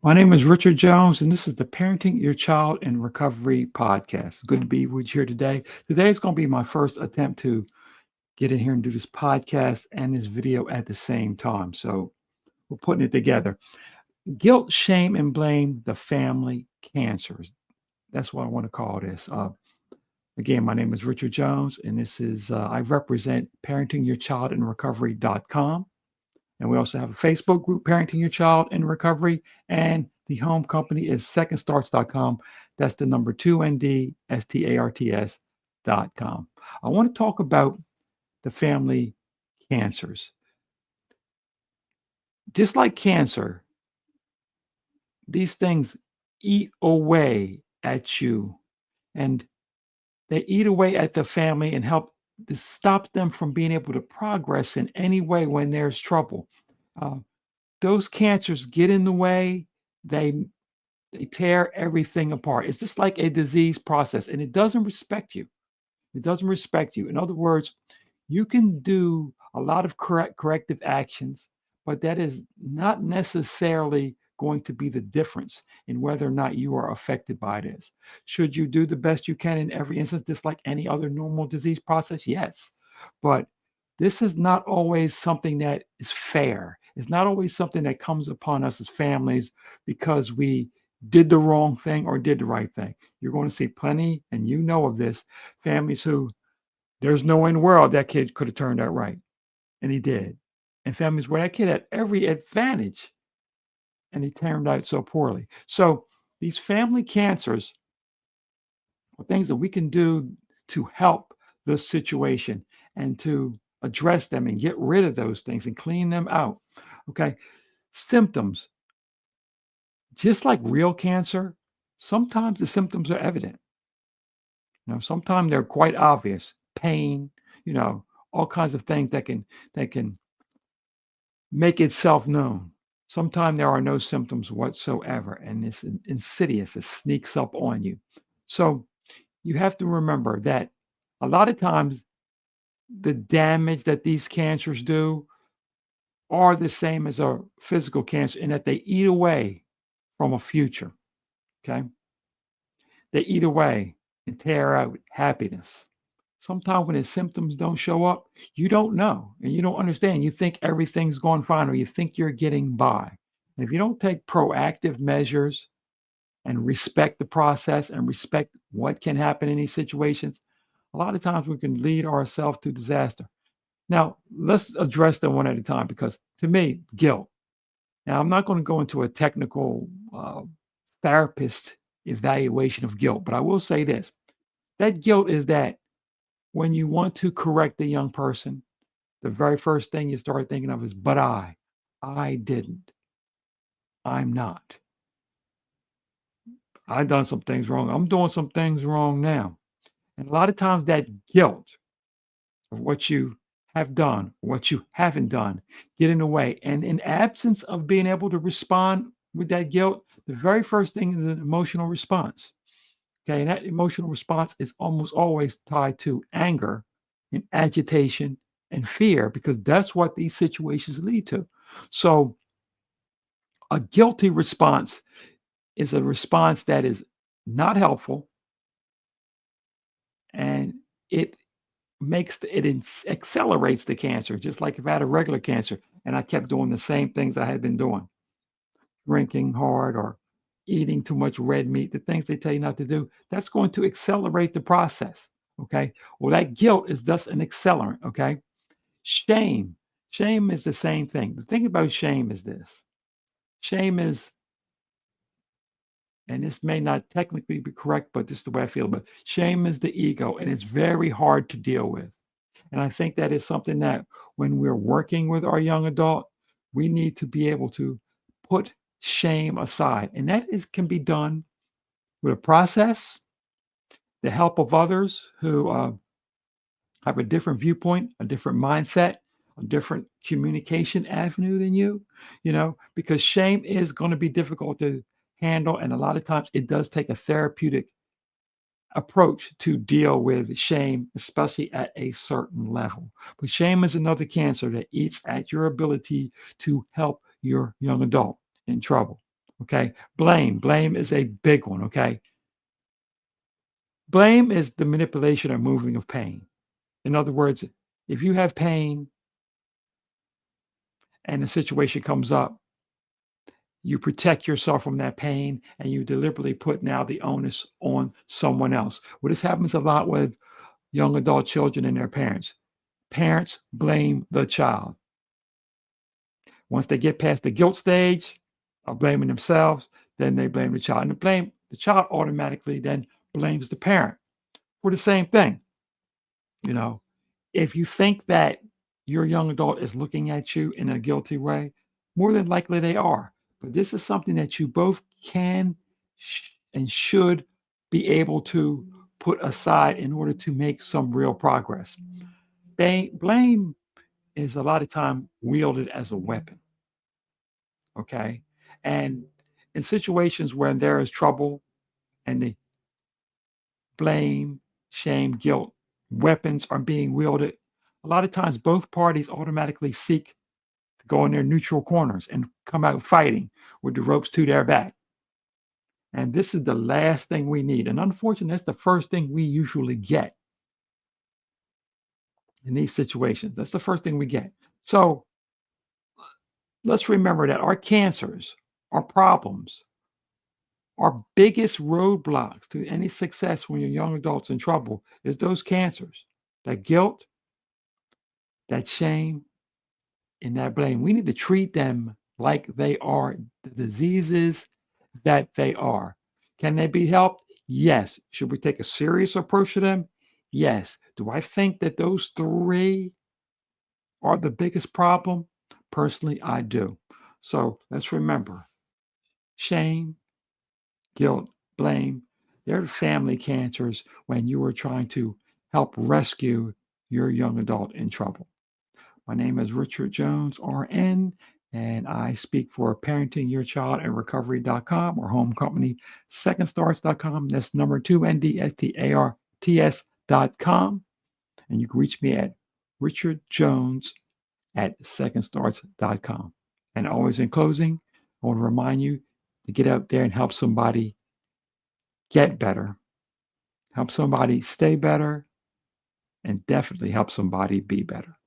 My name is Richard Jones, and this is the Parenting Your Child in Recovery podcast. Good to be with you here today. Today is going to be my first attempt to get in here and do this podcast and this video at the same time. So we're putting it together. Guilt, shame, and blame, the family cancers. That's what I want to call this. Again, my name is Richard Jones, and this is, I represent parentingyourchildinrecovery.com. And we also have a Facebook group, Parenting Your Child in Recovery. And the home company is secondstarts.com. That's the number 2NDSTARTS.com. I want to talk about the family cancers. Just like cancer, these things eat away at you, and they eat away at the family and help to stop them from being able to progress in any way when there's trouble. Uh, those cancers get in the way. They they tear everything apart. It's just like a disease process, and it doesn't respect you. It doesn't respect you. In other words, you can do a lot of corrective actions, but that is not necessarily going to be the difference in whether or not you are affected by this. Should you do the best you can in every instance, just like any other normal disease process? Yes. But this is not always something that is fair. It's not always something that comes upon us as families because we did the wrong thing or did the right thing. You're going to see plenty, and you know of this, families who there's no way in the world that kid could have turned out right, and he did. And families where that kid had every advantage, and he turned out so poorly. So these family cancers are things that we can do to help this situation and to address them and get rid of those things and clean them out. Okay. Symptoms, just like real cancer, sometimes the symptoms are evident. Sometimes they're quite obvious. Pain, you know, all kinds of things that can make itself known. Sometimes there are no symptoms whatsoever, and it's insidious. It sneaks up on you. So you have to remember that a lot of times the damage that these cancers do are the same as a physical cancer in that they eat away from a future. Okay. They eat away and tear out happiness. Sometimes when the symptoms don't show up, you don't know and you don't understand. You think everything's going fine or you think you're getting by. And if you don't take proactive measures and respect the process and respect what can happen in these situations, a lot of times we can lead ourselves to disaster. Now, let's address them one at a time because to me, guilt. Now, I'm not going to go into a technical therapist evaluation of guilt, but I will say this that guilt is that when you want to correct a young person, the very first thing you start thinking of is, but I didn't. I'm not. I done some things wrong. I'm doing some things wrong now. And a lot of times that guilt of what you have done, what you haven't done, get in the way. And in absence of being able to respond with that guilt, the very first thing is an emotional response. Okay. And that emotional response is almost always tied to anger and agitation and fear because that's what these situations lead to. So a guilty response is a response that is not helpful and it accelerates the cancer, just like if I had a regular cancer and I kept doing the same things I had been doing, drinking hard or eating too much red meat, the things they tell you not to do, that's going to accelerate the process. Okay. Well, that guilt is thus an accelerant. Okay. Shame. Shame is the same thing. The thing about shame is this shame is, and this may not technically be correct, but this is the way I feel, but shame is the ego and it's very hard to deal with. And I think that is something that when we're working with our young adult, we need to be able to put shame aside. And that is can be done with a process, the help of others who have a different viewpoint, a different mindset, a different communication avenue than because shame is going to be difficult to handle. And a lot of times it does take a therapeutic approach to deal with shame, especially at a certain level. But shame is another cancer that eats at your ability to help your young adult in trouble. Okay. Blame is a big one. Okay. Blame is the manipulation or moving of pain. In other words, if you have pain and a situation comes up, you protect yourself from that pain and you deliberately put now the onus on someone else. Well, this happens a lot with young adult children and their parents. Parents blame the child. Once they get past the guilt stage of blaming themselves, then they blame the child. And the child automatically then blames the parent for the same thing. You know, if you think that your young adult is looking at you in a guilty way, more than likely they are. But this is something that you both can and should be able to put aside in order to make some real progress. Blame is a lot of time wielded as a weapon. Okay. And in situations where there is trouble and the blame, shame, guilt, weapons are being wielded, a lot of times both parties automatically seek to go in their neutral corners and come out fighting with the ropes to their back. And this is the last thing we need. And unfortunately, that's the first thing we usually get in these situations. That's the first thing we get. So let's remember that our cancers, our problems, our biggest roadblocks to any success when your young adults in trouble is those cancers, that guilt, that shame, and that blame. We need to treat them like they are the diseases that they are. Can they be helped? Yes. Should we take a serious approach to them? Yes. Do I think that those three are the biggest problem? Personally, I do. So let's remember shame, guilt, blame. They're the family cancers when you are trying to help rescue your young adult in trouble. My name is Richard Jones, RN, and I speak for Parenting Your Child and Recovery.com or home company secondstarts.com. That's number 2ndstarts.com. And you can reach me at Richard Jones at secondstarts.com. And always in closing, I want to remind you to get out there and help somebody get better, help somebody stay better, and definitely help somebody be better.